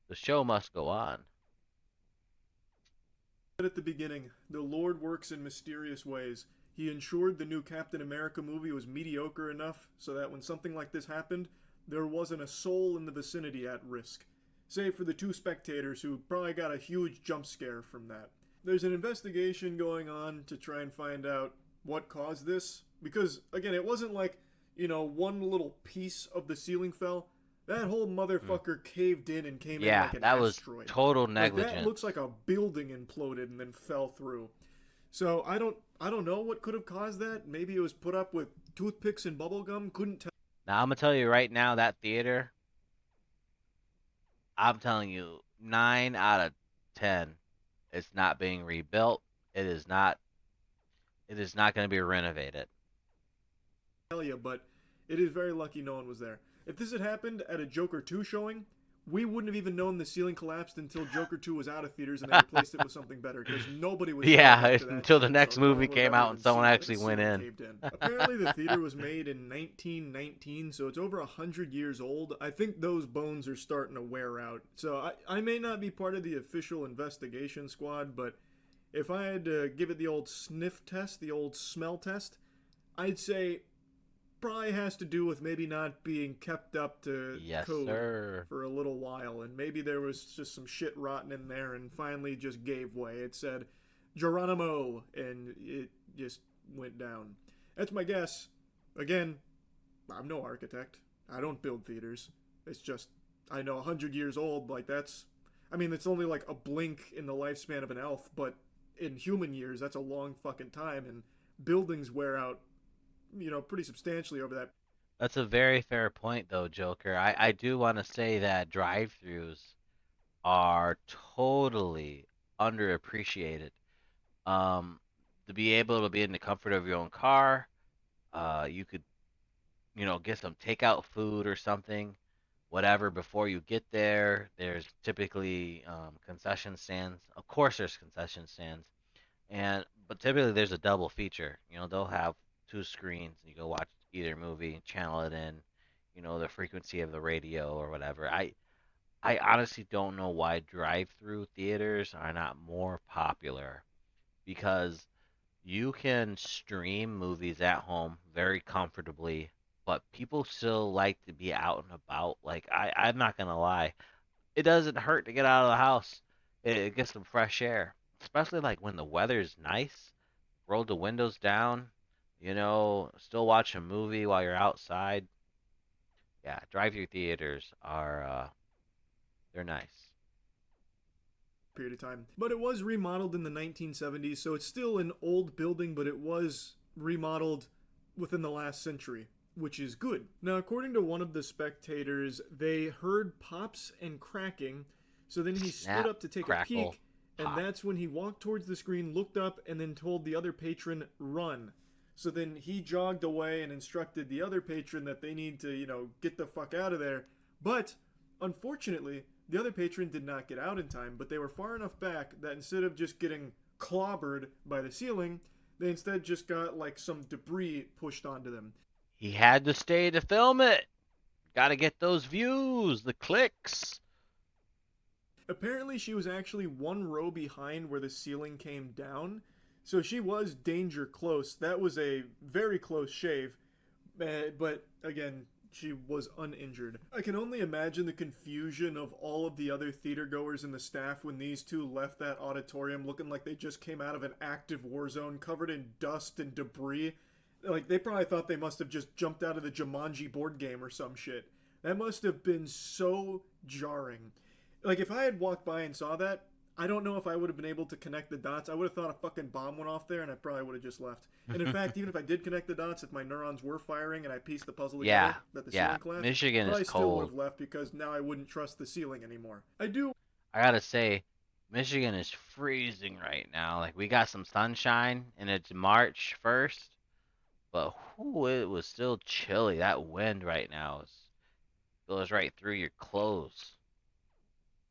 The show must go on. At the beginning, the Lord works in mysterious ways. He ensured the new Captain America movie was mediocre enough so that when something like this happened, there wasn't a soul in the vicinity at risk. Save for the two spectators who probably got a huge jump scare from that. There's an investigation going on to try and find out what caused this. Because, again, it wasn't like, one little piece of the ceiling fell. That whole Mm. motherfucker caved in and came in Yeah, like an that was asteroid. total Like that negligence. looks like a building imploded and then fell through. So I don't know what could have caused that. Maybe it was put up with toothpicks and bubble gum. Couldn't tell. Now I'm gonna tell you right now that theater, I'm telling you, 9 out of 10, it's not being rebuilt. It is not. It is not going to be renovated. Tell you, but it is very lucky no one was there. If this had happened at a Joker 2 showing, we wouldn't have even known the ceiling collapsed until Joker 2 was out of theaters and they replaced it with something better because nobody was showing up Yeah, to that until the shit, so next no one movie would have came ever out and even someone seen that actually its went ceiling in. caved in. Apparently, the theater was made in 1919, so it's over 100 years old. I think those bones are starting to wear out. So I may not be part of the official investigation squad, but if I had to give it the old sniff test, the old smell test, I'd say probably has to do with maybe not being kept up to Yes, code sir. for a little while, and maybe there was just some shit rotten in there and finally just gave way. It said Geronimo, and it just went down. That's my guess. Again, I'm no architect. I don't build theaters. It's just I know 100 years old. Like that's, I mean, it's only like a blink in the lifespan of an elf, but in human years, that's a long fucking time, and buildings wear out, pretty substantially over that. That's a very fair point, though, Joker. I do want to say that drive-throughs are totally underappreciated. Um, to be able to be in the comfort of your own car, you could, get some takeout food or something, whatever, before you get there. There's typically concession stands. Of course, there's concession stands, but typically there's a double feature. They'll have two screens. You go watch either movie, channel it in, the frequency of the radio or whatever. I honestly don't know why drive-through theaters are not more popular because you can stream movies at home very comfortably, but people still like to be out and about. Like I'm not gonna lie, it doesn't hurt to get out of the house. It gets some fresh air, especially like when the weather's nice. Roll the windows down, still watch a movie while you're outside. Yeah, drive-through theaters are they're nice. Period of time. But it was remodeled in the 1970s, so it's still an old building, but it was remodeled within the last century, which is good. Now, according to one of the spectators, they heard pops and cracking, so then he stood Snap, up to take a crackle, peek, and pop. that's when he walked towards the screen, looked up, and then told the other patron, run. So then he jogged away and instructed the other patron that they need to, get the fuck out of there. But unfortunately, the other patron did not get out in time, but they were far enough back that instead of just getting clobbered by the ceiling, they instead just got like some debris pushed onto them. He had to stay to film it. Got to get those views, the clicks. Apparently, she was actually one row behind where the ceiling came down, so she was danger close. That was a very close shave, but again, she was uninjured. I can only imagine the confusion of all of the other theater goers and the staff when these two left that auditorium looking like they just came out of an active war zone covered in dust and debris. Like, they probably thought they must have just jumped out of the Jumanji board game or some shit. That must have been so jarring. Like, if I had walked by and saw that, I don't know if I would have been able to connect the dots. I would have thought a fucking bomb went off there and I probably would have just left. And in fact, even if I did connect the dots, if my neurons were firing and I pieced the puzzle Yeah, together that the yeah. ceiling collapsed, I Michigan is probably still would cold. have left because now I wouldn't trust the ceiling anymore. I do. I gotta say, Michigan is freezing right now. Like we got some sunshine and it's March 1st, but whew, it was still chilly. That wind right now goes right through your clothes.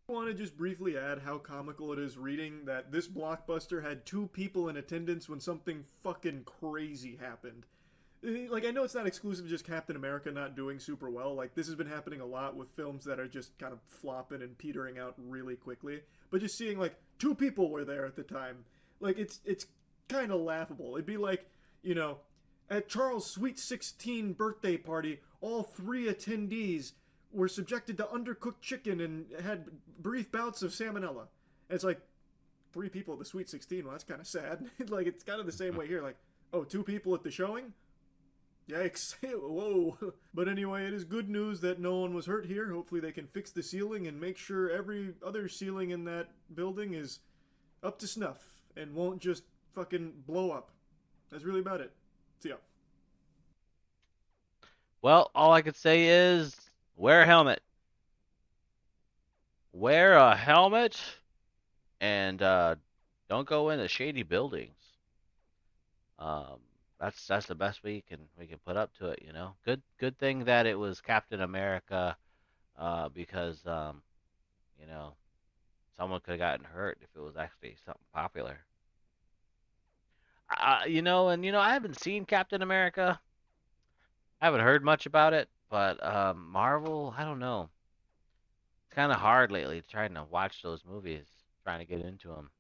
Want to just briefly add how comical it is reading that this blockbuster had two people in attendance when something fucking crazy happened. Like I know it's not exclusive to just Captain America not doing super well. Like this has been happening a lot with films that are just kind of flopping and petering out really quickly. But just seeing like two people were there at the time, like it's kind of laughable. It'd be like, you know, at Charles' Sweet 16 birthday party, all three attendees were subjected to undercooked chicken and had brief bouts of salmonella. And it's like three people at the Sweet 16. Well, that's kind of sad. Like it's kind of the same way here. Like, oh, two people at the showing. Yikes. Whoa. But anyway, it is good news that no one was hurt here. Hopefully, they can fix the ceiling and make sure every other ceiling in that building is up to snuff and won't just fucking blow up. That's really about it. See ya. Well, all I could say is wear a helmet. Wear a helmet and don't go into shady buildings. Um, that's the best we can put up to it, you know. Good thing that it was Captain America, because you know, someone could have gotten hurt if it was actually something popular. I haven't seen Captain America. I haven't heard much about it, but Marvel, I don't know. It's kind of hard lately trying to watch those movies, trying to get into them.